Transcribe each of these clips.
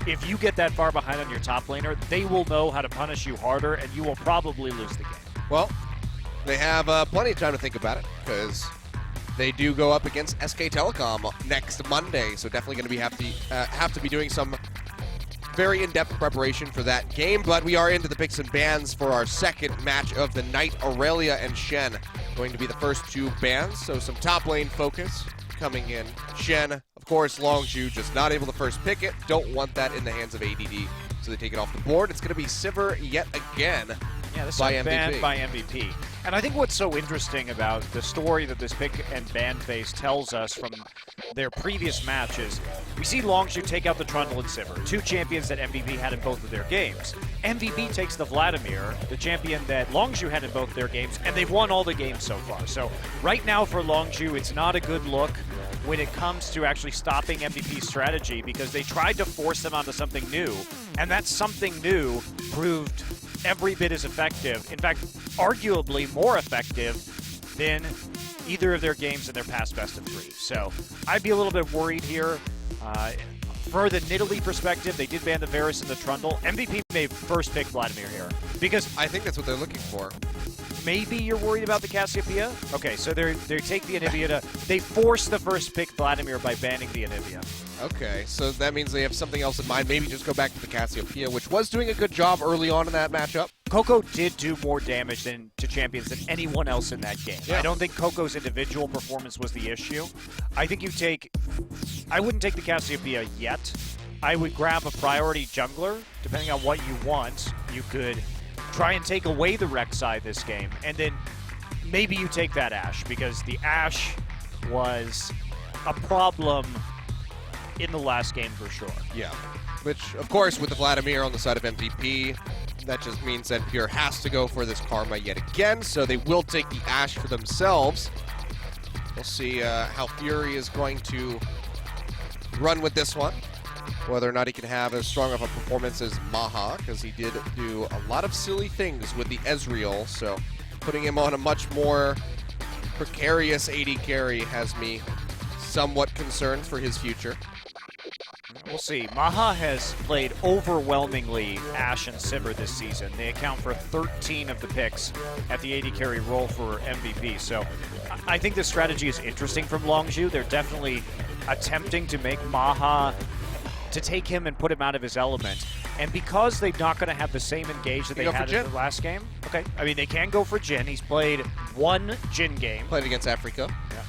if you get that far behind on your top laner, they will know how to punish you harder, and you will probably lose the game. Well, they have plenty of time to think about it, because they do go up against SK Telecom next Monday, so definitely going to have to be doing some very in-depth preparation for that game. But we are into the picks and bans for our second match of the night. Aurelia and Shen going to be the first two bans, so some top lane focus coming in. Shen, of course, Longzhu just not able to first pick it. Don't want that in the hands of ADD, so they take it off the board. It's going to be Sivir yet again. Yeah, this by is MVP. banned by MVP. And I think what's so interesting about the story that this pick and ban phase tells us from their previous matches, we see Longzhu take out the Trundle and Sivir, two champions that MVP had in both of their games. MVP takes the Vladimir, the champion that Longzhu had in both their games, and they've won all the games so far. So right now for Longzhu, it's not a good look when it comes to actually stopping MVP's strategy, because they tried to force them onto something new, and that something new proved every bit as effective, in fact, arguably more effective than either of their games in their past best of three. So I'd be a little bit worried here. For the Nidalee perspective, they did ban the Varus and the Trundle. MVP may first pick Vladimir here, because I think that's what they're looking for. maybe you're worried about the Cassiopeia? Okay, so they take the Anivia they force the first pick Vladimir by banning the Anivia. Okay, so that means they have something else in mind. Maybe just go back to the Cassiopeia, which was doing a good job early on in that matchup. Coco did do more damage to champions than anyone else in that game. Yeah. I don't think Coco's individual performance was the issue. I think I wouldn't take the Cassiopeia yet. I would grab a priority jungler, depending on what you want. You could try and take away the Rek'Sai this game, and then maybe you take that Ashe, because the Ashe was a problem in the last game for sure. Yeah, which, of course, with the Vladimir on the side of MVP, that just means that Pure has to go for this Karma yet again, so they will take the Ashe for themselves. We'll see how Fury is going to run with this one, whether or not he can have as strong of a performance as Maha, because he did do a lot of silly things with the Ezreal, so putting him on a much more precarious AD carry has me somewhat concerned for his future. We'll see. Maha has played overwhelmingly Ashe and Sivir this season. They account for 13 of the picks at the AD carry role for MVP. So I think this strategy is interesting from Longzhu. They're definitely attempting to make Maha, to take him and put him out of his element. And because they're not going to have the same engage that they had in the last game, okay, I mean, they can go for Jhin. He's played one Jhin game. Played against Africa. Yeah.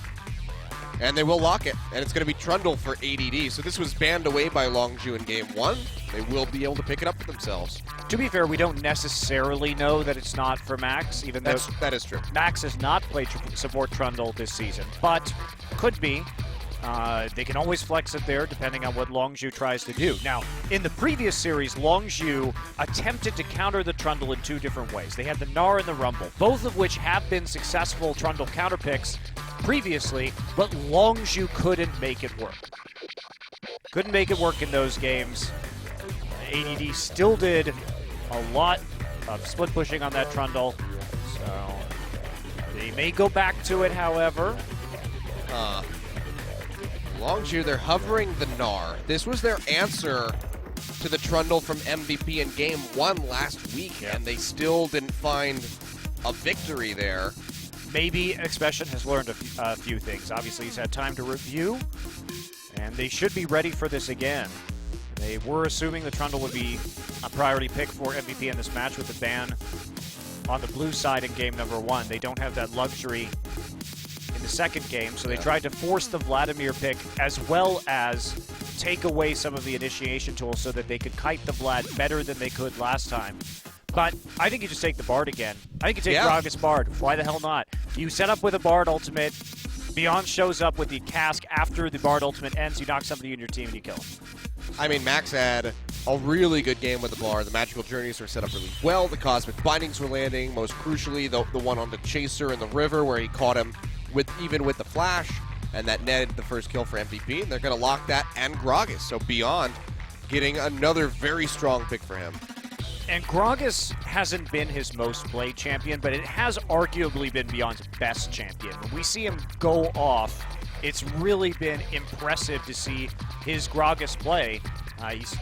And they will lock it, and it's going to be Trundle for ADD. So this was banned away by Longzhu in game one. They will be able to pick it up for themselves. To be fair, we don't necessarily know that it's not for Max, even though that is true. Max has not played support Trundle this season, but could be. They can always flex it there depending on what Longzhu tries to do. Now, in the previous series, Longzhu attempted to counter the Trundle in two different ways. They had the Gnar and the Rumble, both of which have been successful Trundle counter picks previously, but Longzhu couldn't make it work. Couldn't make it work in those games. ADD still did a lot of split pushing on that Trundle, so they may go back to it, however. Longzhu, they're hovering the Gnar. This was their answer to the Trundle from MVP in game one last week, and they still didn't find a victory there. Maybe Expression has learned a few things. Obviously, he's had time to review, and they should be ready for this again. They were assuming the Trundle would be a priority pick for MVP in this match with the ban on the blue side in game number one. They don't have that luxury in the second game, so they tried to force the Vladimir pick as well as take away some of the initiation tools so that they could kite the Vlad better than they could last time. But I think you just take the Bard again. I think you take Gragas Bard. Why the hell not? You set up with a Bard ultimate, Beyond shows up with the cask after the Bard ultimate ends, you knock somebody in your team and you kill him. I mean, Max had a really good game with the Bard. The Magical Journeys were set up really well. The Cosmic Bindings were landing. Most crucially, the one on the Chaser in the river where he caught him even with the Flash, and that netted the first kill for MVP. And they're going to lock that and Gragas. So Beyond getting another very strong pick for him. And Gragas hasn't been his most played champion, but it has arguably been Beyond's best champion. When we see him go off, it's really been impressive to see his Gragas play. He's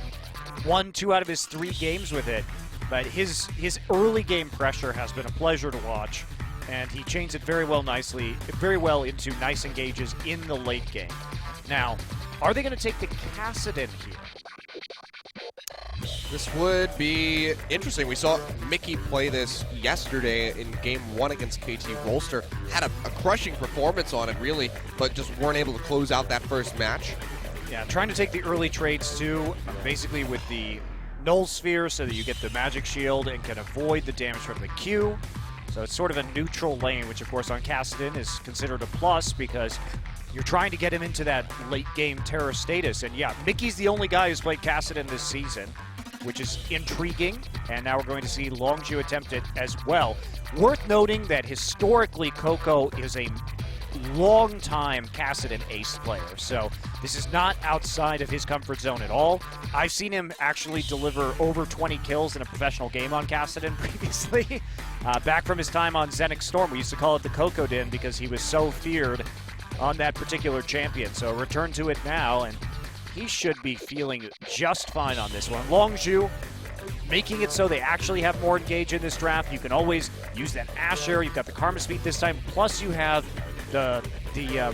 won 2 out of his 3 games with it, but his early game pressure has been a pleasure to watch, and he chains it very well into nice engages in the late game. Now, are they going to take the Kassadin here? This would be interesting. We saw Mickey play this yesterday in Game 1 against KT Rolster. Had a crushing performance on it, really, but just weren't able to close out that first match. Yeah, trying to take the early trades, too, basically with the Null Sphere so that you get the Magic Shield and can avoid the damage from the Q. So it's sort of a neutral lane, which, of course, on Kassadin is considered a plus because you're trying to get him into that late-game terror status. And, yeah, Mickey's the only guy who's played Kassadin this season, which is intriguing, and now we're going to see Longzhu attempt it as well. Worth noting that historically Coco is a long-time Kassadin ace player, so this is not outside of his comfort zone at all. I've seen him actually deliver over 20 kills in a professional game on Kassadin previously. Back from his time on Zenix Storm, we used to call it the Coco Din because he was so feared on that particular champion. So return to it now, and he should be feeling just fine on this one. Longzhu making it so they actually have more engage in this draft. You can always use that Ash Arrow. You've got the Karma Speed this time, plus you have the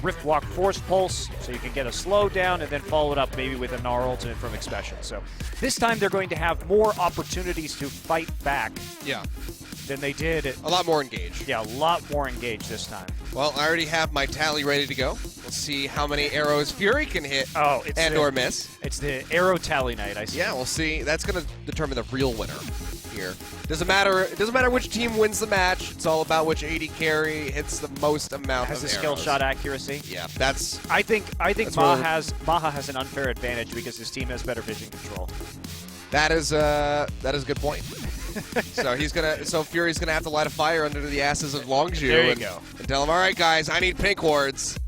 Rift Walk Force Pulse, so you can get a slowdown and then follow it up maybe with a Gnar ultimate from Expression. So this time they're going to have more opportunities to fight back. Yeah. Than they did. A lot more engaged. Yeah, a lot more engaged this time. Well, I already have my tally ready to go. Let's see how many arrows Fury can hit or miss. It's the arrow tally night, I see. Yeah, we'll see. That's going to determine the real winner here. Doesn't matter which team wins the match. It's all about which AD carry hits the most amount has of the arrows. skill shot accuracy. Yeah, that's. I think Maha has an unfair advantage because his team has better vision control. That is a good point. So Fury's gonna have to light a fire under the asses of Longzhu and tell him, all right, guys, I need pink wards.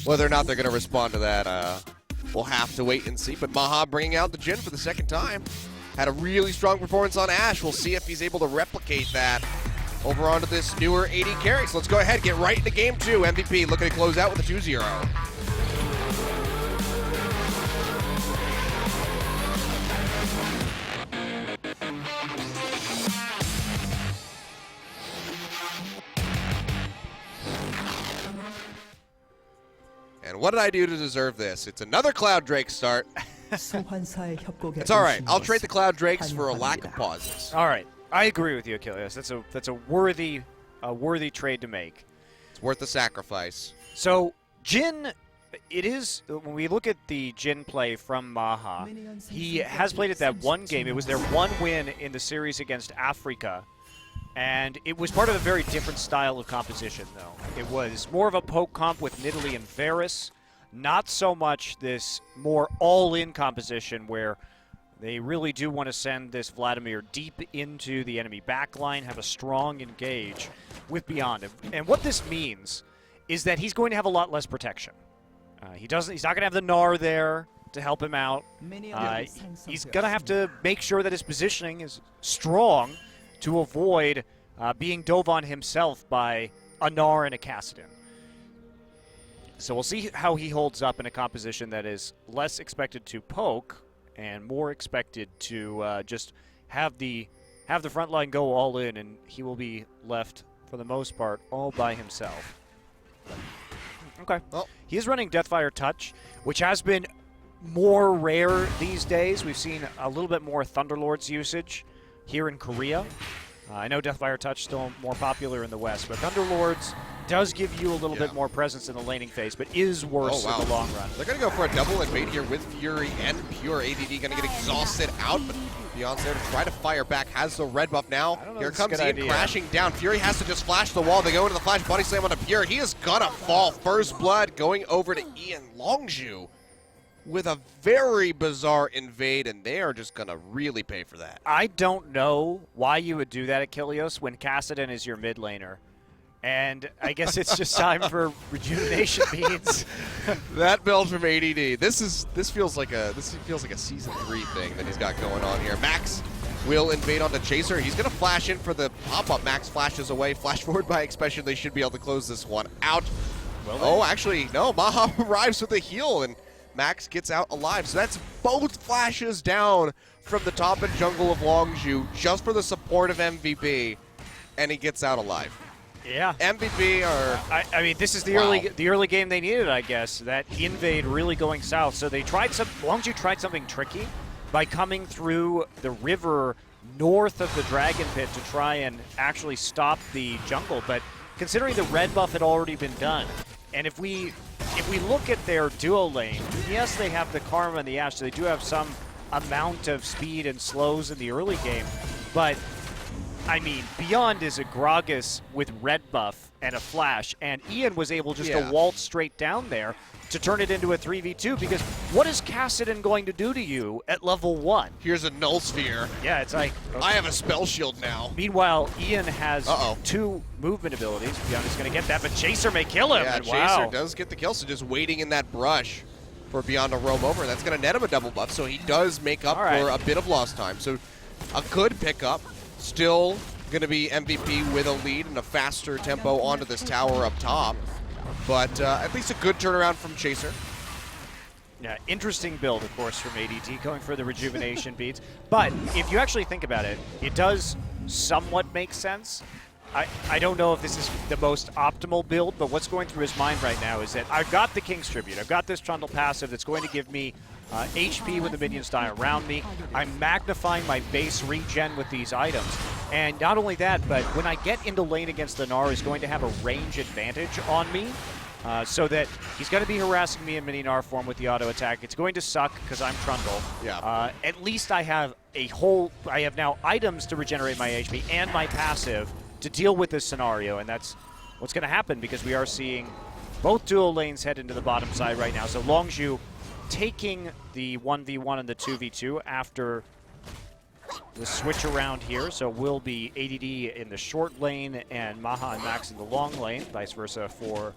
Whether or not they're gonna respond to that, we'll have to wait and see. But Maha bringing out the Jhin for the second time. Had a really strong performance on Ashe. We'll see if he's able to replicate that over onto this newer AD carry. So let's go ahead, get right into game 2. MVP looking to close out with a 2-0. And what did I do to deserve this? It's another Cloud Drake start. It's all right. I'll trade the Cloud Drakes for a lack of pauses. All right. I agree with you, Achilles. That's a worthy trade to make. It's worth the sacrifice. So Jhin, it is, when we look at the Jhin play from Maha, he has played it that one game. It was their one win in the series against Africa. And it was part of a very different style of composition, though. It was more of a poke comp with Nidalee and Varus, not so much this more all-in composition where they really do want to send this Vladimir deep into the enemy backline, have a strong engage with Beyond him. And what this means is that he's going to have a lot less protection. He's not going to have the Gnar there to help him out. He's going to have to make sure that his positioning is strong to avoid being dove on himself by a Gnar and a Kassadin. So we'll see how he holds up in a composition that is less expected to poke and more expected to just have the front line go all in, and he will be left, for the most part, all by himself. Okay. Well, he is running Deathfire Touch, which has been more rare these days. We've seen a little bit more Thunderlords usage here in Korea. I know Deathfire Touch still more popular in the West, but Thunderlords does give you a little bit more presence in the laning phase, but is worse in the long run. They're going to go for a double invade here with Fury and Pure. ADD going to get exhausted out, but Beyond's there to try to fire back. Has the red buff now. Here comes Ian crashing down. Fury has to just flash the wall. They go into the flash body slam onto Pure. He is going to fall. First blood going over to Ian. Longzhu with a very bizarre invade, and they are just going to really pay for that. I don't know why you would do that, Achilles, when Kassadin is your mid laner. And I guess it's just time for rejuvenation beads. That build from ADD. This feels like a season 3 thing that he's got going on here. Max will invade onto Chaser. He's gonna flash in for the pop-up. Max flashes away. Flash forward by Expression. They should be able to close this one out. Well, actually, no. Maha arrives with a heal, and Max gets out alive. So that's both flashes down from the top and jungle of Longzhu just for the support of MVP, and he gets out alive. Yeah. MVP are... I mean, this is the early game they needed, I guess. That invade really going south. So they tried Longzhu tried something tricky by coming through the river north of the Dragon Pit to try and actually stop the jungle. But considering the red buff had already been done, and if we look at their duo lane, yes, they have the Karma and the Ashe, so they do have some amount of speed and slows in the early game, but I mean, Beyond is a Gragas with red buff and a flash, and Ian was able just to waltz straight down there to turn it into a 3v2, because what is Kassadin going to do to you at level 1? Here's a Null Sphere. Yeah, it's like... Okay. I have a Spell Shield now. Meanwhile, Ian has 2 movement abilities. Beyond is going to get that, but Chaser may kill him. Yeah, Chaser does get the kill, so just waiting in that brush for Beyond to roam over. That's going to net him a double buff, so he does make up for a bit of lost time. So a good pickup. Still going to be MVP with a lead and a faster tempo onto this tower up top. But at least a good turnaround from Chaser. Yeah, interesting build, of course, from ADT, going for the rejuvenation beads. But if you actually think about it, it does somewhat make sense. I don't know if this is the most optimal build, but what's going through his mind right now is that I've got the King's Tribute. I've got this Trundle passive that's going to give me HP when the minions die around me. I'm magnifying my base regen with these items. And not only that, but when I get into lane against the Gnar, he's going to have a range advantage on me. So that he's going to be harassing me in mini Gnar form with the auto attack. It's going to suck because I'm Trundle. Yeah. At least I have I have now items to regenerate my HP and my passive to deal with this scenario, and that's what's going to happen because we are seeing both dual lanes head into the bottom side right now. So Longzhu taking the 1v1 and the 2v2 after the switch around here. So we'll be ADD in the short lane and Maha and Max in the long lane, vice versa for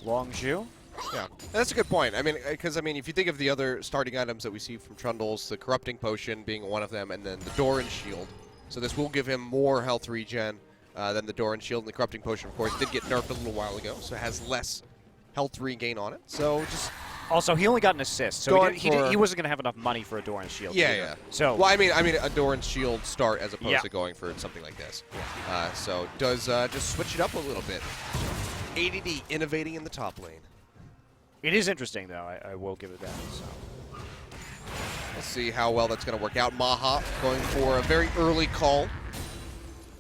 Longzhu. Yeah, that's a good point. I mean, because if you think of the other starting items that we see from Trundles, the Corrupting Potion being one of them, and then the Doran Shield. So this will give him more health regen than the Doran Shield, and the Corrupting Potion, of course, did get nerfed a little while ago, so it has less health regain on it. So just... Also, he only got an assist, so he wasn't going to have enough money for a Doran Shield. Yeah, either. yeah. So, well, I mean a Doran Shield start as opposed to going for something like this. Yeah. So does just switch it up a little bit. ADD innovating in the top lane. It is interesting, though. I will give it that. So. Let's see how well that's going to work out. Maha going for a very early call.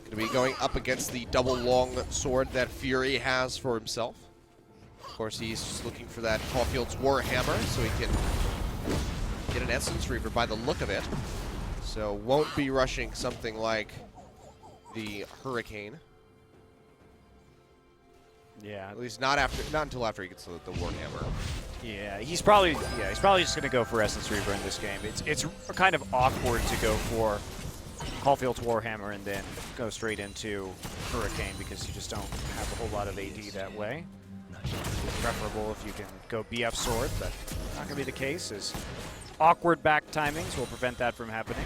Going to be going up against the double long sword that Fury has for himself. Of course, he's just looking for that Caulfield's Warhammer so he can get an Essence Reaver by the look of it. So won't be rushing something like the Hurricane. Yeah. At least not until after he gets the Warhammer. Yeah, he's probably just going to go for Essence Reaver in this game. It's kind of awkward to go for Caulfield's Warhammer and then go straight into Hurricane because you just don't have a whole lot of AD that way. Preferable if you can go BF Sword, but not going to be the case, as awkward back timings will prevent that from happening.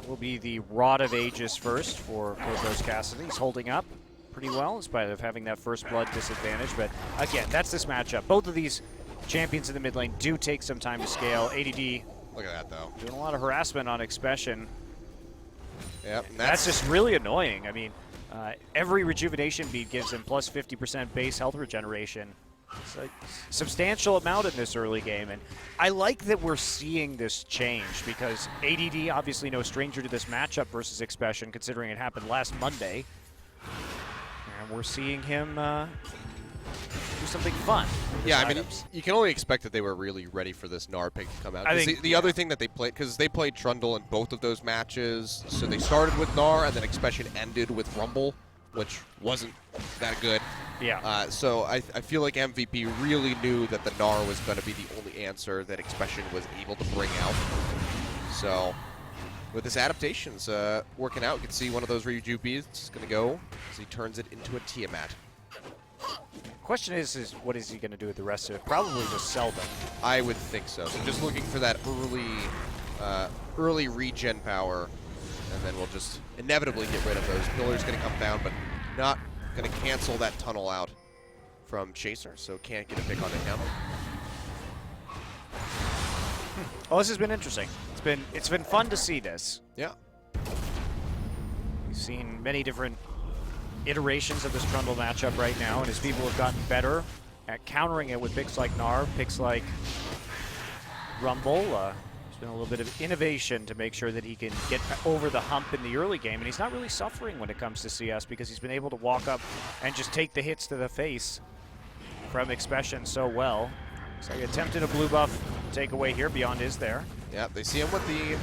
Will be the Rod of Aegis first for Kotos Kassadin. He's holding up pretty well in spite of having that first blood disadvantage, but again, that's this matchup. Both of these champions in the mid lane do take some time to scale. ADD, look at that though, doing a lot of harassment on Expression. Yep, that's just really annoying. I mean, every rejuvenation bead gives him plus 50% base health regeneration. It's a substantial amount in this early game, and I like that we're seeing this change because ADD, obviously no stranger to this matchup versus Expression, considering it happened last Monday. And we're seeing him do something fun. Yeah, I mean, you can only expect that they were really ready for this Gnar pick to come out. The other thing that they played, because they played Trundle in both of those matches, so they started with Gnar, and then Expression ended with Rumble, which wasn't that good. Yeah. So I feel like MVP really knew that the Gnar was going to be the only answer that Expression was able to bring out. So with his adaptations working out, you can see one of those Reju beads going to go as he turns it into a Tiamat. Question is what is he going to do with the rest of it? Probably just sell them. I would think so. So just looking for that early regen power, and then we'll just inevitably get rid of those. Pillar's going to come down, but not going to cancel that tunnel out from Chaser, so can't get a pick onto him. Well, this has been interesting. It's been fun to see this. Yeah. We've seen many different iterations of this Trundle matchup right now, and as people have gotten better at countering it with picks like Gnar, picks like Rumble, there's been a little bit of innovation to make sure that he can get over the hump in the early game, and he's not really suffering when it comes to CS because he's been able to walk up and just take the hits to the face from Expression so well. So he attempted a blue buff takeaway here. Beyond is there. Yeah, they see him with the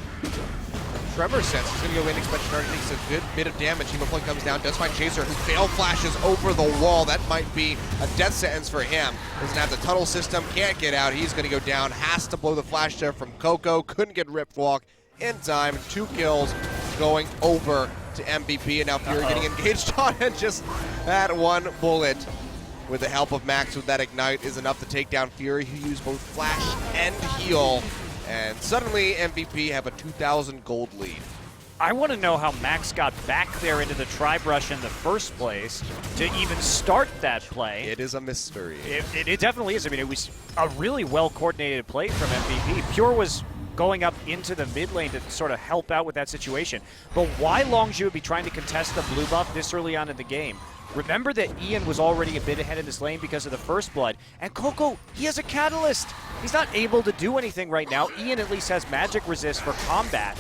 Tremor sense. He's going to go in, Expression target takes a good bit of damage. Hemoplug comes down, does find Chaser, who fail flashes over the wall. That might be a death sentence for him. Doesn't have the tunnel system, can't get out. He's going to go down, has to blow the flash there from Coco. Couldn't get Ripped Walk in time. 2 kills going over to MVP, and now Fury getting engaged on, and just that one bullet with the help of Max with that Ignite is enough to take down Fury, who used both flash and heal. And suddenly MVP have a 2,000 gold lead. I want to know how Max got back there into the tri-brush in the first place to even start that play. It is a mystery. It definitely is. I mean, it was a really well-coordinated play from MVP. Pure was going up into the mid lane to sort of help out with that situation. But why Longzhu would be trying to contest the blue buff this early on in the game? Remember that Ian was already a bit ahead in this lane because of the first blood. And Coco, he has a catalyst. He's not able to do anything right now. Ian at least has magic resist for combat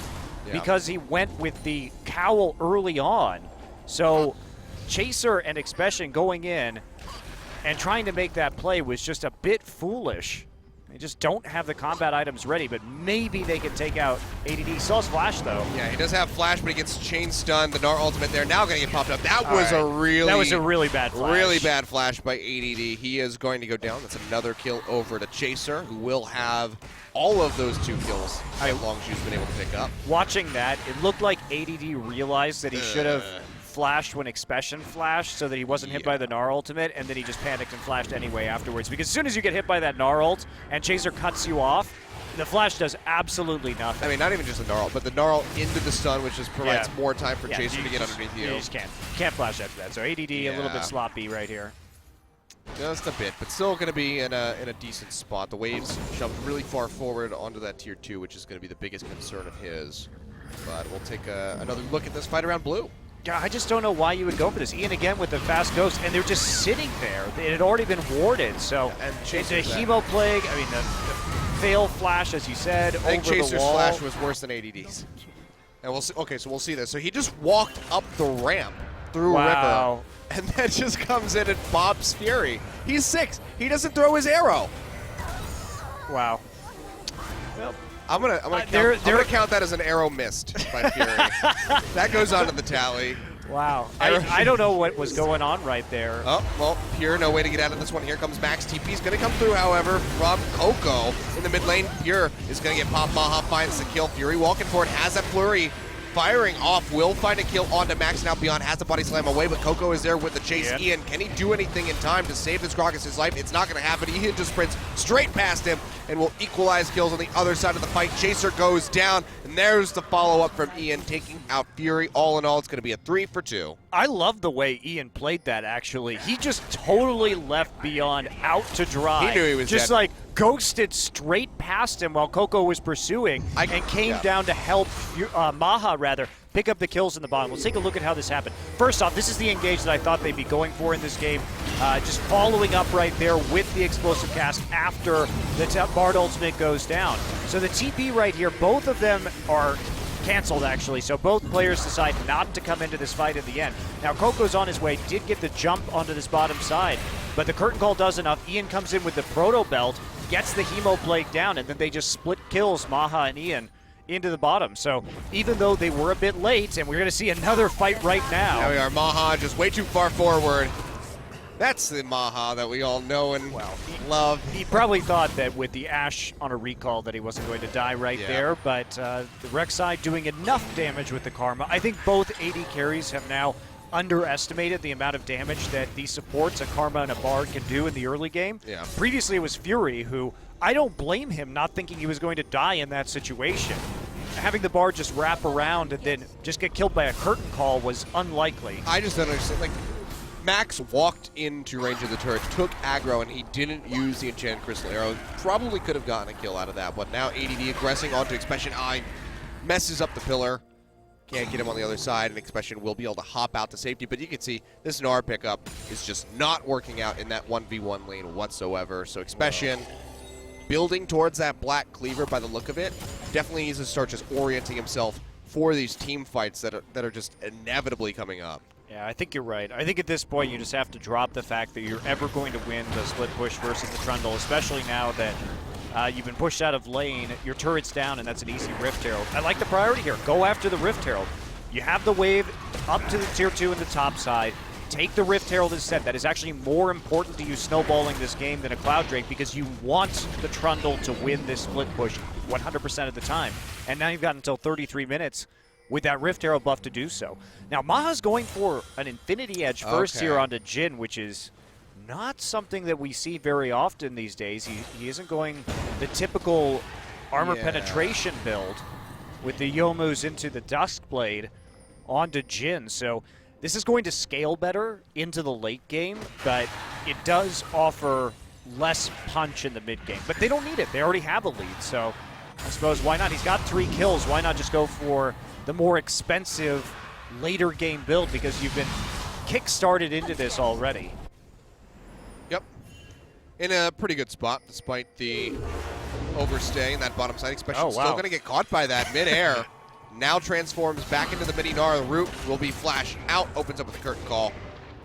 because he went with the cowl early on. So Chaser and Expression going in and trying to make that play was just a bit foolish. They just don't have the combat items ready, but maybe they can take out ADD. He still has Flash, though. Yeah, he does have Flash, but he gets chain stunned. The Gnar ultimate there now going to get popped up. That was a really bad Flash. Really bad Flash by ADD. He is going to go down. That's another kill over to Chaser, who will have all of those 2 kills that Longzhu's been able to pick up. Watching that, it looked like ADD realized that he should have flashed when Expression flashed so that he wasn't hit by the Gnar ultimate, and then he just panicked and flashed anyway afterwards. Because as soon as you get hit by that Gnar ult and Chaser cuts you off, the flash does absolutely nothing. I mean, not even just the Gnar ult, but the Gnar ult into the stun, which just provides more time for Chaser to get underneath you. You just can't flash after that. So ADD a little bit sloppy right here. Just a bit, but still going to be in a decent spot. The waves jumped really far forward onto that tier 2, which is going to be the biggest concern of his. But we'll take another look at this fight around blue. Yeah, I just don't know why you would go for this. Ian again with the fast ghost, and they're just sitting there. It had already been warded, so it's a Hemo Plague. I mean, the fail flash, as you said, over the wall. I think Chaser's flash was worse than ADD's. And we'll see. Okay, so we'll see this. So he just walked up the ramp through River, and then just comes in and bobs Fury. He's 6. He doesn't throw his arrow. Wow. Well, I'm gonna count that as an arrow missed by Fury. That goes on to the tally. Wow. I don't know what was going on right there. Oh, well, Pure, no way to get out of this one. Here comes Max. TP's going to come through, however, from Coco in the mid lane. Pure is going to get popped. Maha finds the kill. Fury walking for it, has that flurry. Firing off, will find a kill onto Max. Now Beyond has the body slam away, but Coco is there with the chase. Ian, can he do anything in time to save this Gragas' life? It's not going to happen. Ian just sprints straight past him and will equalize kills on the other side of the fight. Chaser goes down, and there's the follow-up from Ian, taking out Fury. All in all, it's going to be a 3 for 2. I love the way Ian played that, actually. He just totally left Beyond out to dry. He knew he was just dead. Like ghosted straight past him while Coco was pursuing and came down to help Maha, pick up the kills in the bottom. Let's take a look at how this happened. First off, this is the engage that I thought they'd be going for in this game. Just following up right there with the explosive cast after the Bard ultimate goes down. So the TP right here, both of them are canceled, actually. So both players decide not to come into this fight in the end. Now, Coco's on his way, did get the jump onto this bottom side, but the curtain call does enough. Ian comes in with the Proto Belt, gets the Hemo Plague down, and then they just split kills Maha and Ian into the bottom. So even though they were a bit late, and we're going to see another fight right now. There we are, Maha just way too far forward. That's the Maha that we all know and love. He probably thought that with the Ashe on a recall that he wasn't going to die right there, but the Rek'Sai doing enough damage with the Karma. I think both AD carries have now underestimated the amount of damage that these supports, a Karma and a Bard, can do in the early game. Previously it was Fury, who I don't blame him not thinking he was going to die in that situation. Having the Bard just wrap around and then just get killed by a curtain call was unlikely. I just don't understand. Like, Max walked into range of the turret, took aggro, and he didn't use the Enchanted Crystal Arrow. Probably could have gotten a kill out of that, but now ADD aggressing onto Expression. Messes up the pillar. Can't get him on the other side, and Expression will be able to hop out to safety. But you can see this Gnar pickup is just not working out in that 1v1 lane whatsoever. So Expression building towards that black cleaver by the look of it. Definitely needs to start just orienting himself for these team fights that are just inevitably coming up. Yeah, I think you're right. I think at this point you just have to drop the fact that you're ever going to win the split push versus the Trundle, especially now that you've been pushed out of lane, your turret's down, and that's an easy Rift Herald. I like the priority here. Go after the Rift Herald. You have the wave up to the tier 2 in the top side. Take the Rift Herald instead. That is actually more important to you snowballing this game than a Cloud Drake because you want the Trundle to win this split push 100% of the time. And now you've got until 33 minutes with that Rift Herald buff to do so. Now, Maha's going for an Infinity Edge first here onto Jhin, which is not something that we see very often these days. He isn't going the typical armor penetration build with the Youmu's into the Duskblade onto Jhin. So this is going to scale better into the late game, but it does offer less punch in the mid game. But they don't need it. They already have a lead, so I suppose why not? He's got 3 kills. Why not just go for the more expensive later game build because you've been kick-started into this already. Yep. In a pretty good spot despite the overstay in that bottom side. Expression still going to get caught by that mid-air. Now transforms back into the mini Gnar. The root will be flashed out, opens up with a curtain call.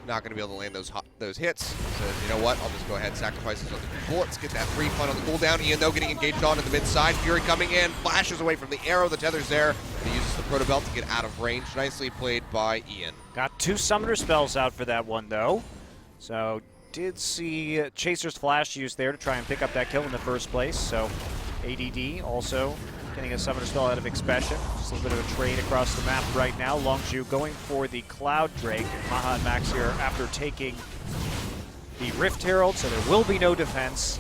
Not going to be able to land those hits. Says, you know what, I'll just go ahead and sacrifice those other bullets, get that refund on the cooldown. Ian, though, getting engaged on in the mid side. Fury coming in, flashes away from the arrow. The tether's there. And he uses the Proto Belt to get out of range. Nicely played by Ian. Got 2 summoner spells out for that one, though. So did see Chaser's flash used there to try and pick up that kill in the first place. So ADD also getting a summoner spell out of Expression. Just a little bit of a trade across the map right now. Longzhu going for the Cloud Drake. Maha and Max here after taking the Rift Herald, so there will be no defense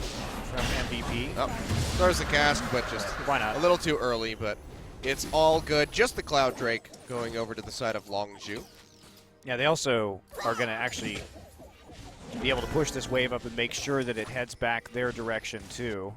from MVP. Oh, there's the cast, but just why not? A little too early, but it's all good. Just the Cloud Drake going over to the side of Longzhu. Yeah, they also are going to actually be able to push this wave up and make sure that it heads back their direction, too.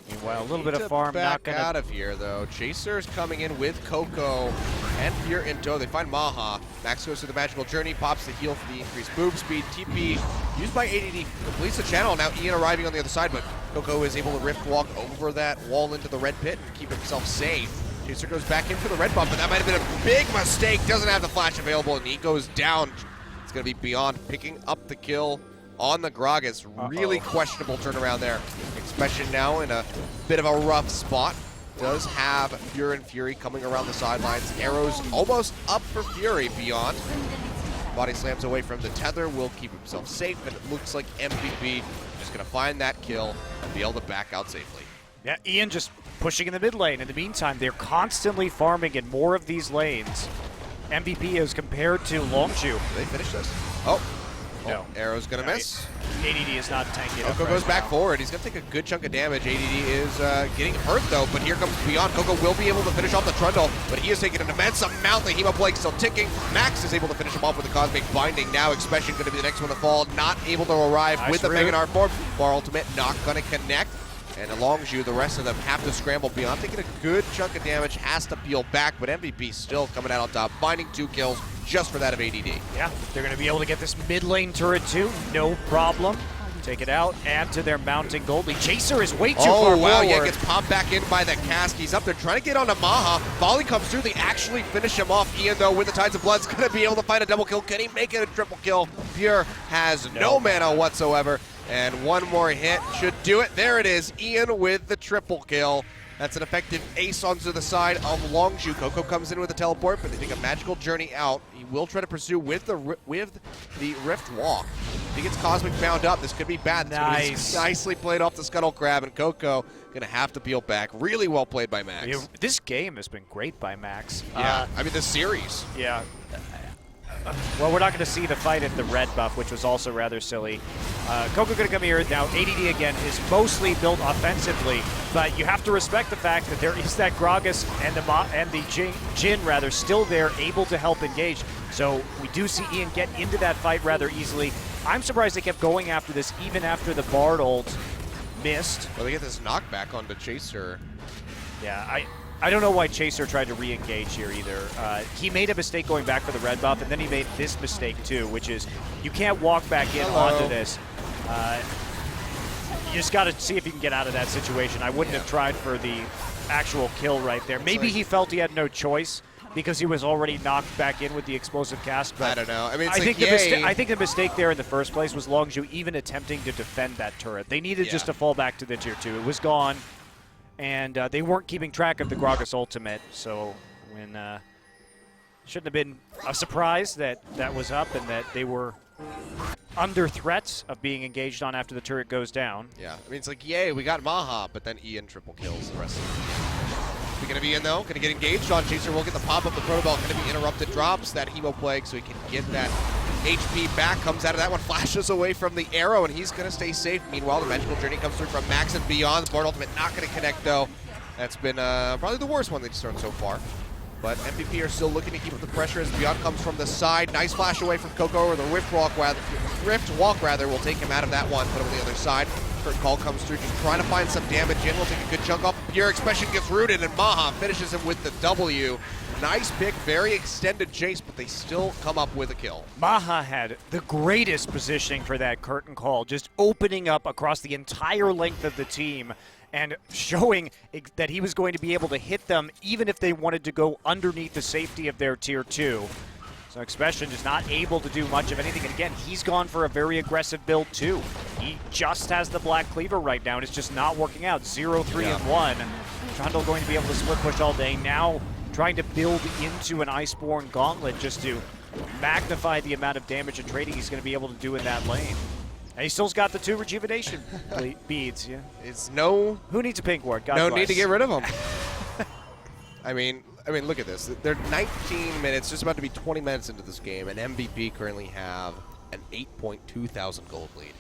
Meanwhile, a little bit of farm not going to out of here, though. Chaser's coming in with Coco and Fear in tow. They find Maha. Max goes through the magical journey, pops the heal for the increased move speed. TP used by ADD completes the channel. Now Ian arriving on the other side, but Coco is able to rift walk over that wall into the red pit and keep himself safe. Chaser goes back in for the red buff, but that might have been a big mistake. Doesn't have the flash available, and he goes down. It's going to be Beyond picking up the kill on the Gragas. Really questionable turnaround there. Expression now in a bit of a rough spot. Does have Fury coming around the sidelines. Arrows almost up for Fury. Beyond. Body slams away from the tether. Will keep himself safe, and it looks like MVP just going to find that kill and be able to back out safely. Yeah, Ian just pushing in the mid lane. In the meantime, they're constantly farming in more of these lanes. MVP as compared to Longzhu. Did they finish this? Oh. No. Arrow's going to miss. ADD is not tanking it. Coco goes back forward. He's going to take a good chunk of damage. ADD is getting hurt, though, but here comes Beyond. Coco will be able to finish off the Trundle, but he is taking an immense amount. The Hemoplague still ticking. Max is able to finish him off with the Cosmic Binding. Now Expression going to be the next one to fall. Not able to arrive with the Mega Gnar form. Bar Ultimate not going to connect. And Longzhu, the rest of them have to scramble. Beyond taking a good chunk of damage, has to peel back, but MVP still coming out on top, finding 2 kills just for that of ADD. Yeah, they're going to be able to get this mid lane turret too, no problem. Take it out, add to their mounting gold lead. Chaser is way too far forward. Yeah, gets popped back in by the cask. He's up there trying to get onto Maha. Volley comes through, they actually finish him off. Ian, though, with the Tides of Blood, is going to be able to find a double kill. Can he make it a triple kill? Pure has no mana whatsoever. And one more hit should do it. There it is, Ian with the triple kill. That's an effective ace onto the side of Longzhu. Coco comes in with a teleport, but they take a magical journey out. He will try to pursue with the Rift Walk. He gets Cosmic bound up. This could be bad. Nice. Nicely played off the Scuttle Crab, and Coco going to have to peel back. Really well played by Max. This game has been great by Max. Yeah, I mean, the series. Yeah. Well, we're not going to see the fight at the red buff, which was also rather silly. Coco going to come here. Now, ADD, again, is mostly built offensively, but you have to respect the fact that there is that Gragas and the Jin, rather, still there, able to help engage. So we do see Ian get into that fight rather easily. I'm surprised they kept going after this, even after the Bard ult missed. Well, they get this knockback onto Chaser. Yeah, I don't know why Chaser tried to re-engage here either. He made a mistake going back for the red buff, and then he made this mistake too, which is you can't walk back in onto this. You just got to see if you can get out of that situation. I wouldn't have tried for the actual kill right there. Maybe he felt he had no choice because he was already knocked back in with the explosive cast. But I don't know. I mean, I think the mistake there in the first place was Longzhu even attempting to defend that turret. They needed just to fall back to the tier 2. It was gone. And they weren't keeping track of the Gragas ultimate, so when shouldn't have been a surprise that that was up and that they were under threats of being engaged on after the turret goes down. Yeah, I mean, it's like, yay, we got Maha, but then Ian triple kills the rest of the team. Going to be in, though, going to get engaged on Chaser. We'll get the pop-up, the protoball, going to be interrupted, drops that Hemo Plague so he can get that HP back, comes out of that one, flashes away from the arrow, and he's going to stay safe. Meanwhile, the Magical Journey comes through from Max and beyond. The Board Ultimate not going to connect, though. That's been probably the worst one they've thrown so far. But MVP are still looking to keep up the pressure as Beyond comes from the side. Nice flash away from Coco, or the Rift Walk rather, will take him out of that one, put him on the other side. Curtain Call comes through, just trying to find some damage in. We'll take a good chunk off. Pure Expression gets rooted, and Maha finishes him with the W. Nice pick, very extended chase, but they still come up with a kill. Maha had the greatest positioning for that Curtain Call, just opening up across the entire length of the team and showing that he was going to be able to hit them even if they wanted to go underneath the safety of their tier 2. So Expression just not able to do much of anything. And again, he's gone for a very aggressive build too. He just has the Black Cleaver right now, and it's just not working out. 0, 3, and 1. Trundle going to be able to split push all day. Now trying to build into an Iceborne Gauntlet just to magnify the amount of damage and trading he's going to be able to do in that lane. And he still's got the 2 rejuvenation beads. Yeah, It's no... Who needs a pink ward? God no bless. need to get rid of them. I mean, look at this. They're 19 minutes, just about to be 20 minutes into this game, and MVP currently have an 8.2 thousand gold lead.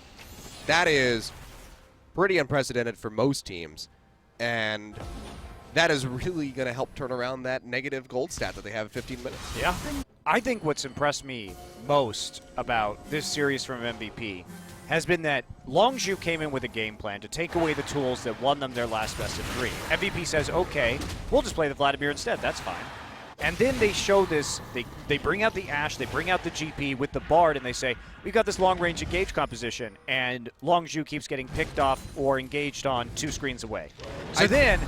That is pretty unprecedented for most teams, and that is really going to help turn around that negative gold stat that they have in 15 minutes. Yeah. I think what's impressed me most about this series from MVP has been that Longzhu came in with a game plan to take away the tools that won them their last best of 3. MVP says, okay, we'll just play the Vladimir instead, that's fine. And then they show this, they bring out the Ashe, they bring out the GP with the Bard, and they say, we've got this long-range engage composition, and Longzhu keeps getting picked off or engaged on 2 screens away. So then,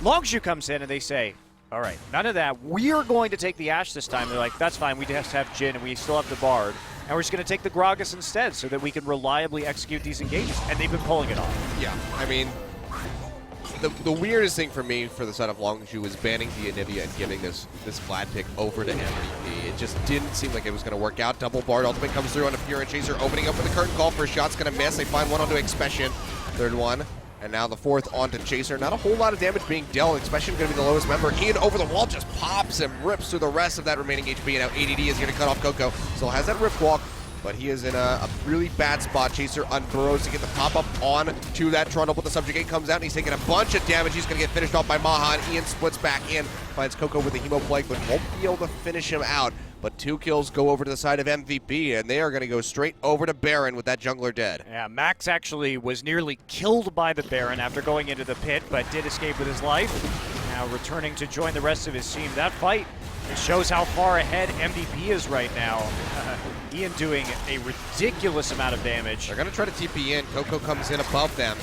Longzhu comes in and they say, all right, none of that, we're going to take the Ashe this time. They're like, that's fine, we just have Jhin and we still have the Bard. And we're just going to take the Gragas instead so that we can reliably execute these engagements. And they've been pulling it off. Yeah, I mean, the weirdest thing for me for the side of Longzhu was banning the Anivia and giving this Vlad pick over to MVP. It just didn't seem like it was going to work out. Double Bard ultimate comes through on a Pure and Chaser, opening up with the Curtain Call. First shot's going to miss. They find one onto Expression. Third one. And now the 4th onto Chaser. Not a whole lot of damage being dealt. Expression going to be the lowest member. Ian over the wall just pops and rips through the rest of that remaining HP. And now ADD is going to cut off Coco. Still has that Rift Walk, but he is in a really bad spot. Chaser unburrows to get the pop-up on to that Trundle, but the Subjugate comes out and he's taking a bunch of damage. He's going to get finished off by Maha, and Ian splits back in. Finds Coco with the Hemo Plague, but won't be able to finish him out. But 2 kills go over to the side of MVP, and they are going to go straight over to Baron with that jungler dead. Yeah, Max actually was nearly killed by the Baron after going into the pit, but did escape with his life. Now returning to join the rest of his team. That fight, it shows how far ahead MVP is right now. Ian doing a ridiculous amount of damage. They're going to try to TP in. Coco comes in above them.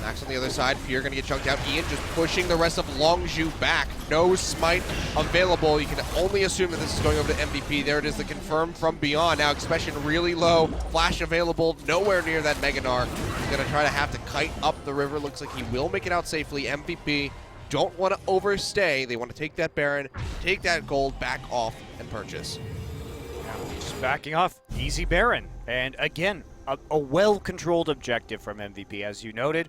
Max on the other side. Pierre going to get chunked out. Ian just pushing the rest of Longzhu back. No smite available. You can only assume that this is going over to MVP. There it is, the confirm from beyond. Now Expression really low. Flash available. Nowhere near that Mega Gnar. He's going to try to have to kite up the river. Looks like he will make it out safely. MVP don't want to overstay. They want to take that Baron, take that gold, back off, and purchase. Just backing off. Easy Baron. And again, a well-controlled objective from MVP, as you noted.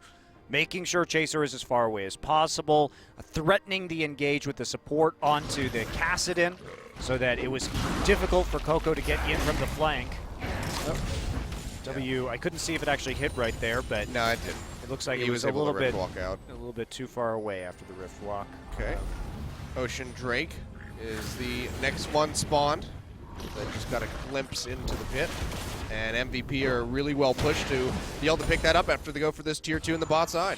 Making sure Chaser is as far away as possible, threatening the engage with the support onto the Kassadin, so that it was difficult for Coco to get in from the flank. Oh. W, I couldn't see if it actually hit right there, but no, it didn't. It looks like he it was a able little to bit walk out. a little bit too far away after the Rift walk. Okay. Ocean Drake is the next one spawned. That just got a glimpse into the pit. And MVP are really well pushed to be able to pick that up after they go for this tier 2 in the bot side.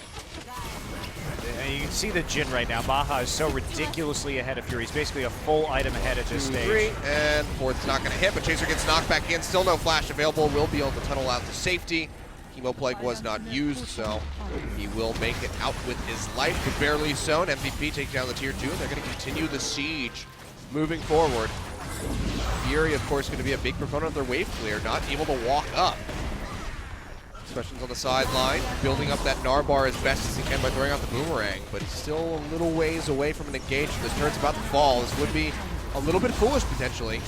And you can see the Jhin right now. Baja is so ridiculously ahead of Fury. He's basically a full item ahead at this 2, stage. 3, and fourth's not going to hit, but Chaser gets knocked back in. Still no flash available. Will be able to tunnel out to safety. Chemo Plague was not used, so he will make it out with his life, but barely so. And MVP takes down the tier 2, and they're going to continue the siege moving forward. Fury, of course, going to be a big proponent of their wave clear, not able to walk up. Questions on the sideline, building up that Gnar bar as best as he can by throwing out the boomerang, but he's still a little ways away from an engagement. This turn's about to fall. This would be a little bit foolish, potentially,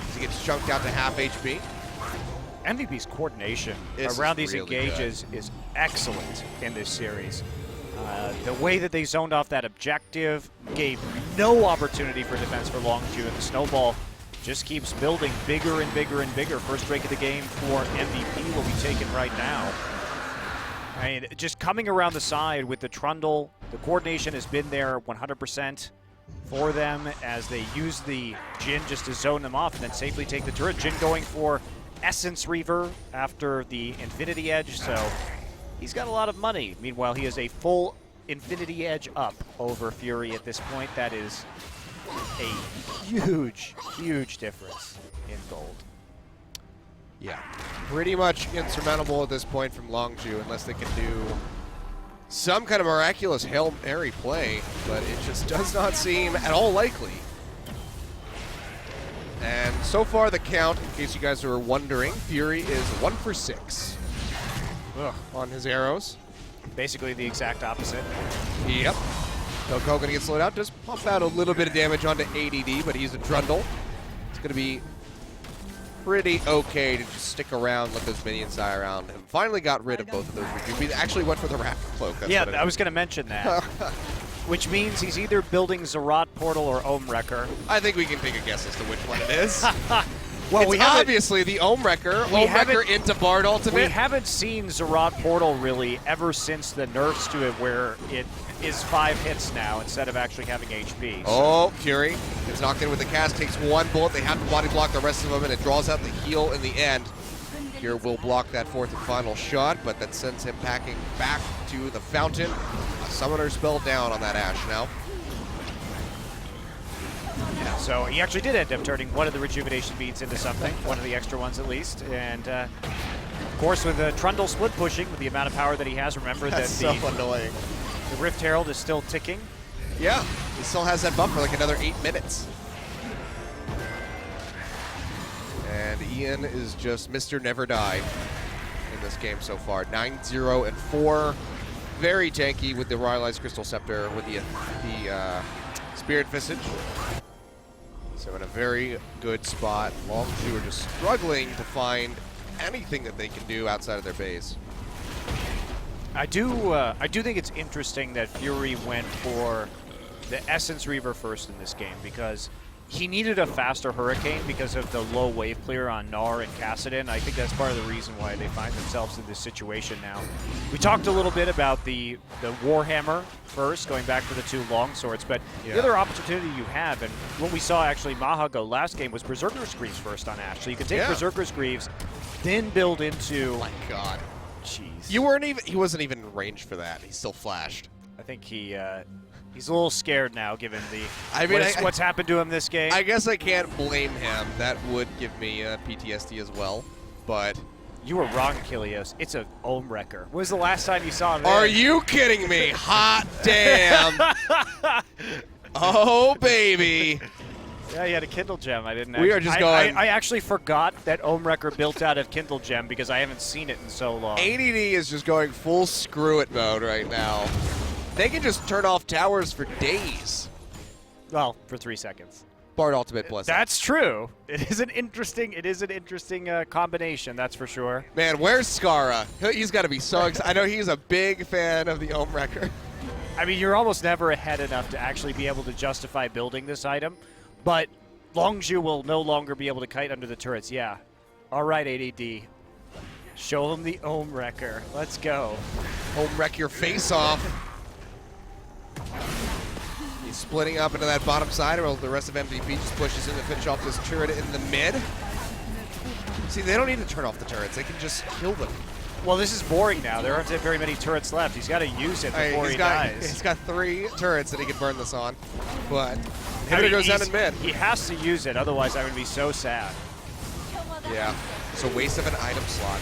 as he gets chunked out to half HP. MVP's coordination This around is these really engages is excellent in this series. The way that they zoned off that objective gave no opportunity for defense for Longzhu, and the snowball just keeps building bigger and bigger and bigger. First break of the game for MVP will be taken right now. I mean, just coming around the side with the Trundle, the coordination has been there 100% for them as they use the Jhin just to zone them off and then safely take the turret. Jhin going for Essence Reaver after the Infinity Edge, so he's got a lot of money. Meanwhile, he is a full Infinity Edge up over Fury at this point. That is a huge, huge difference in gold. Yeah, pretty much insurmountable at this point from Longzhu unless they can do some kind of miraculous Hail Mary play, but it just does not seem at all likely. And so far the count, in case you guys are wondering, Fury is 1 for 6 on his arrows. Basically the exact opposite. Yep. Coco gonna get slowed out, does pump out a little bit of damage onto ADD, but he's a Trundle. It's gonna be pretty okay to just stick around, let those minions die around him. Finally got rid of both of those rejuve. He actually went for the Rapid Cloak. Yeah, I was gonna mention that. Which means he's either building Zerat Portal or Ohm Wrecker. I think we can take a guess as to which one it is. Well, it's obviously the Ohm Wrecker. Ohm Wrecker into Bard Ultimate. We haven't seen Zerat Portal really ever since the nerfs to it where it is 5 hits now instead of actually having HP. So. Oh, Fury gets knocked in with the cast, takes 1 bullet. They have to body block the rest of them, and it draws out the heal in the end. Fury will block that 4th and final shot, but that sends him packing back to the fountain. A summoner spell down on that Ashe now. Yeah, so he actually did end up turning one of the rejuvenation beads into something, one of the extra ones at least. And of course, with the Trundle split pushing, with the amount of power that he has, remember That's that so annoying. The Rift Herald is still ticking. Yeah, he still has that buff for like another 8 minutes. And Ian is just Mr. Never Die in this game so far. 9-0-4. Very tanky with the Royalized Crystal Scepter with the Spirit Visage. So in a very good spot. Longzhu are just struggling to find anything that they can do outside of their base. I do think it's interesting that Fury went for the Essence Reaver first in this game because he needed a faster Hurricane because of the low wave clear on Gnar and Kassadin. I think that's part of the reason why they find themselves in this situation now. We talked a little bit about the Warhammer first, going back to the 2 longswords, but the other opportunity you have, and what we saw actually Maha go last game, was Berserker's Greaves first on Ashe. So you could take Berserker's Greaves, then build into... Oh my god. Jeez. He wasn't even in range for that. He still flashed. I think he's a little scared now, given the what's happened to him this game. I guess I can't blame him. That would give me PTSD as well, but... You were wrong, Achilleos. It's a Ohm Wrecker. When was the last time you saw him? Are you kidding me? Hot damn. Oh, baby. Yeah, he had a Kindle Gem. I didn't. We are just going. I actually forgot that Ohm Wrecker built out of Kindle Gem because I haven't seen it in so long. ADD is just going full screw it mode right now. They can just turn off towers for days. Well, for 3 seconds. Bard Ultimate plus. That's true. It is an interesting combination, that's for sure. Man, where's Skara? He's got to be so excited. I know he's a big fan of the Ohm Wrecker. I mean, you're almost never ahead enough to actually be able to justify building this item, but Longzhu will no longer be able to kite under the turrets. Yeah. All right, ADD. Show him the Ohm Wrecker. Let's go. Home wreck your face off. He's splitting up into that bottom side, while the rest of MVP just pushes in to finish off this turret in the mid. See, they don't need to turn off the turrets. They can just kill them. Well, this is boring now. There aren't very many turrets left. He's got to use it before he dies. He's got 3 turrets that he can burn this on, but inhibitor goes down in mid. He has to use it, otherwise I'm going to be so sad. Yeah, it's a waste of an item slot.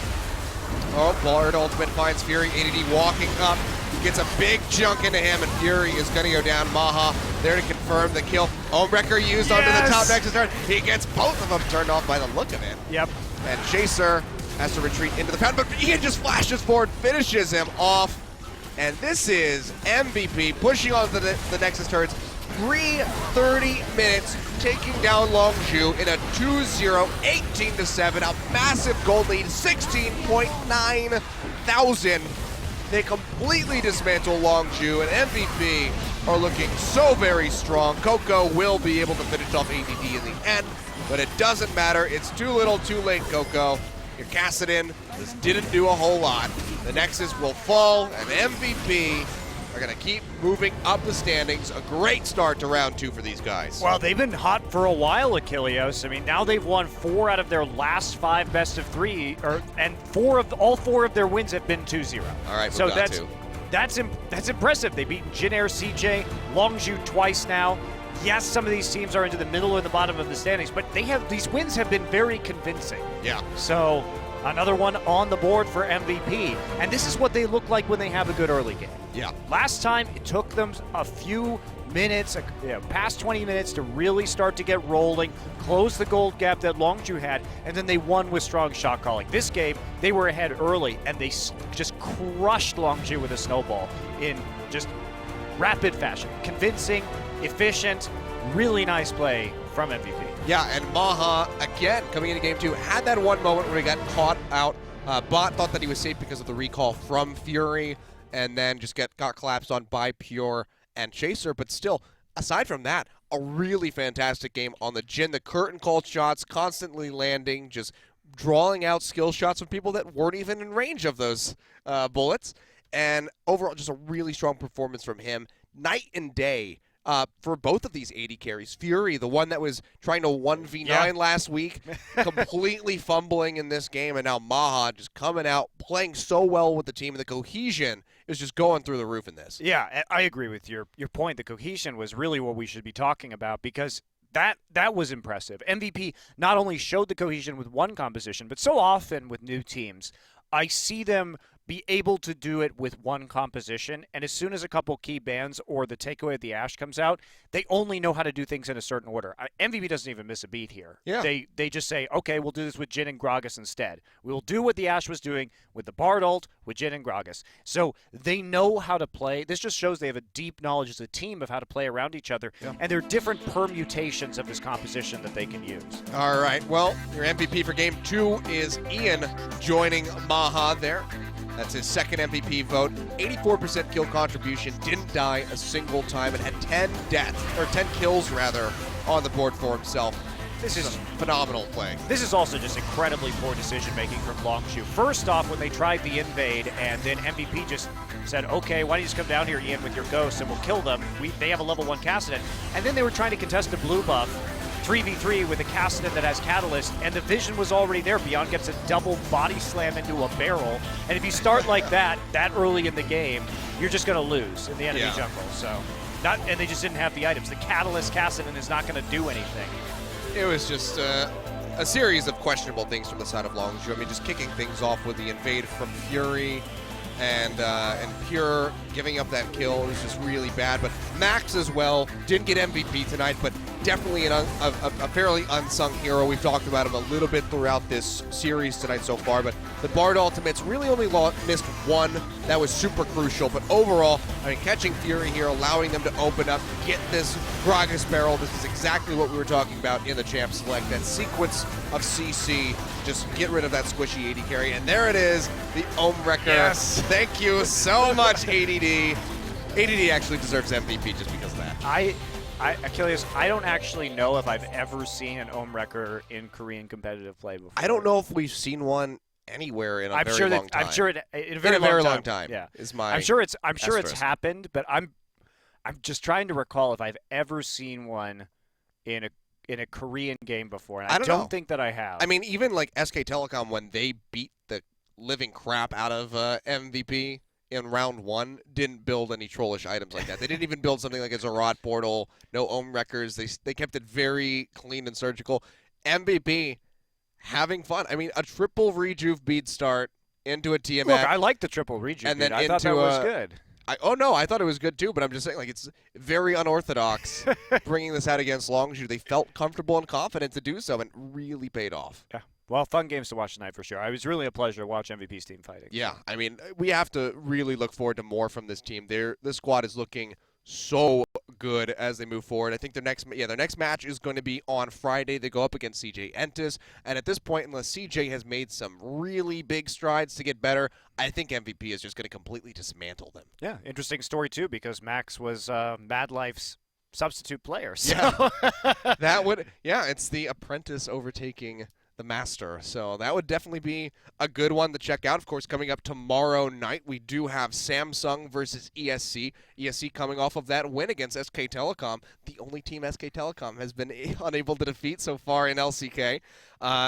Oh, Ballard ultimate finds Fury. ADD walking up, gets a big chunk into him, and Fury is going to go down. Maha there to confirm the kill. Wrecker used onto the top Nexus turret. He gets both of them turned off by the look of it. Yep. And Chaser has to retreat into the pound, but Ian just flashes forward, finishes him off. And this is MVP pushing on the Nexus turrets. 30 minutes, taking down Longzhu in a 2-0, 18-7, a massive gold lead, 16.9 thousand. They completely dismantle Longzhu, and MVP are looking so very strong. Coco will be able to finish off ADD in the end, but it doesn't matter. It's too little, too late, Coco. Your Kassadin just didn't do a whole lot. The Nexus will fall, and MVP are going to keep moving up the standings. A great start to round 2 for these guys. Well, they've been hot for a while, Achilleos. I mean, now they've won 4 out of their last 5 best of 3, and all 4 of their wins have been 2-0. All right, so that's impressive. They beat Jin Air CJ, Longzhu twice now. Yes, some of these teams are into the middle or the bottom of the standings, but these wins have been very convincing. Yeah. So another one on the board for MVP. And this is what they look like when they have a good early game. Yeah. Last time, it took them a few minutes, past 20 minutes to really start to get rolling, close the gold gap that Longzhu had, and then they won with strong shot calling. This game, they were ahead early, and they just crushed Longzhu with a snowball in just rapid fashion. Convincing, efficient, really nice play from MVP. Yeah, and Maha, again, coming into game 2, had that one moment where he got caught out. Bot thought that he was safe because of the recall from Fury, and then just got collapsed on by Pure and Chaser. But still, aside from that, a really fantastic game on the Jhin. The curtain call shots constantly landing, just drawing out skill shots from people that weren't even in range of those bullets. And overall, just a really strong performance from him. Night and day for both of these AD carries. Fury, the one that was trying to 1v9 last week, completely fumbling in this game, and now Maha just coming out, playing so well with the team, and the cohesion is just going through the roof in this. Yeah, I agree with your point. The cohesion was really what we should be talking about, because that was impressive. MVP not only showed the cohesion with one composition, but so often with new teams, I see them be able to do it with one composition, and as soon as a couple key bans or the takeaway of the Ashe comes out, they only know how to do things in a certain order. MVP doesn't even miss a beat here. Yeah. They just say, okay, we'll do this with Jhin and Gragas instead. We'll do what the Ashe was doing with the Bard ult with Jhin and Gragas. So they know how to play. This just shows they have a deep knowledge as a team of how to play around each other, and there are different permutations of this composition that they can use. All right, well, your MVP for game 2 is Ian joining Maha there. That's his second MVP vote. 84% kill contribution, didn't die a single time, and had 10 kills rather, on the board for himself. This is phenomenal play. This is also just incredibly poor decision-making from Longzhu. First off, when they tried the invade, and then MVP just said, okay, why don't you just come down here, Ian, with your ghosts, and we'll kill them. They have a level 1 Kassadin. And then they were trying to contest a blue buff, 3v3 with a Kassadin that has Catalyst, and the vision was already there. Beyond gets a double body slam into a barrel, and if you start like that early in the game, you're just going to lose in the enemy jungle. So, and they just didn't have the items. The Catalyst Kassadin is not going to do anything. It was just a series of questionable things from the side of Longzhu. I mean, just kicking things off with the invade from Fury, and Pure giving up that kill was just really bad. But Max as well didn't get MVP tonight, but definitely a fairly unsung hero. We've talked about him a little bit throughout this series tonight so far, but the Bard ultimates really only missed one. That was super crucial, but overall, I mean, catching Fury here, allowing them to open up, get this Gragas barrel. This is exactly what we were talking about in the Champ Select. That sequence of CC, just get rid of that squishy AD carry, and there it is, the Ohm Wrecker. Yes. Thank you so much, ADD. ADD actually deserves MVP just because of that. Achilles, I don't actually know if I've ever seen an Ohm Wrecker in Korean competitive play before. I don't know if we've seen one anywhere in a very long time. I'm sure it in a very long time. Yeah, is my. I'm sure it's asterisk. happened, but I'm just trying to recall if I've ever seen one in a Korean game before. And I don't think that I have. I mean, even like SK Telecom when they beat the living crap out of MVP in round 1, didn't build any trollish items like that. They didn't even build something like a Zerat portal, no Ohm Wreckers. They kept it very clean and surgical. MVP having fun. I mean, a triple rejuve bead start into a TMF. Look, I like the triple rejuve and then I thought that was good. I thought it was good too, but I'm just saying, like, it's very unorthodox bringing this out against Longzhu. They felt comfortable and confident to do so, and it really paid off. Yeah. Well, fun games to watch tonight for sure. It was really a pleasure to watch MVP's team fighting. Yeah, I mean, we have to really look forward to more from this team. This squad is looking so good as they move forward. I think their next match is going to be on Friday. They go up against CJ Entis, and at this point, unless CJ has made some really big strides to get better, I think MVP is just going to completely dismantle them. Yeah, interesting story too, because Max was Mad Life's substitute player. So. Yeah, it's the apprentice overtaking the master. So that would definitely be a good one to check out. Of course, coming up tomorrow night, we do have Samsung versus ESC. ESC coming off of that win against SK Telecom, the only team SK Telecom has been unable to defeat so far in LCK.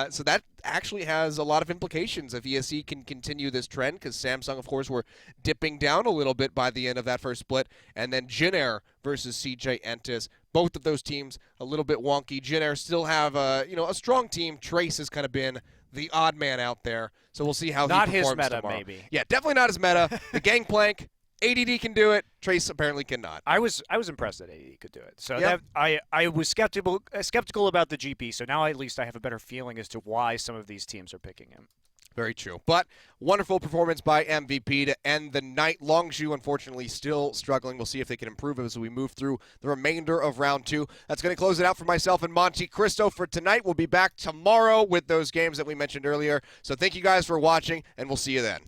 So that actually has a lot of implications if ESC can continue this trend, because Samsung, of course, were dipping down a little bit by the end of that first split. And then Jinair versus CJ Entis. Both of those teams a little bit wonky. Jinair still have a strong team. Trace has kind of been the odd man out there, so we'll see how he performs tomorrow. Not his meta, maybe. Yeah, definitely not his meta. The Gangplank, ADD can do it. Trace apparently cannot. I was impressed that ADD could do it. So yep. I was skeptical about the GP. So now at least I have a better feeling as to why some of these teams are picking him. Very true. But wonderful performance by MVP to end the night. Longzhu, unfortunately, still struggling. We'll see if they can improve as we move through the remainder of round 2. That's going to close it out for myself and Monte Cristo for tonight. We'll be back tomorrow with those games that we mentioned earlier. So thank you guys for watching, and we'll see you then.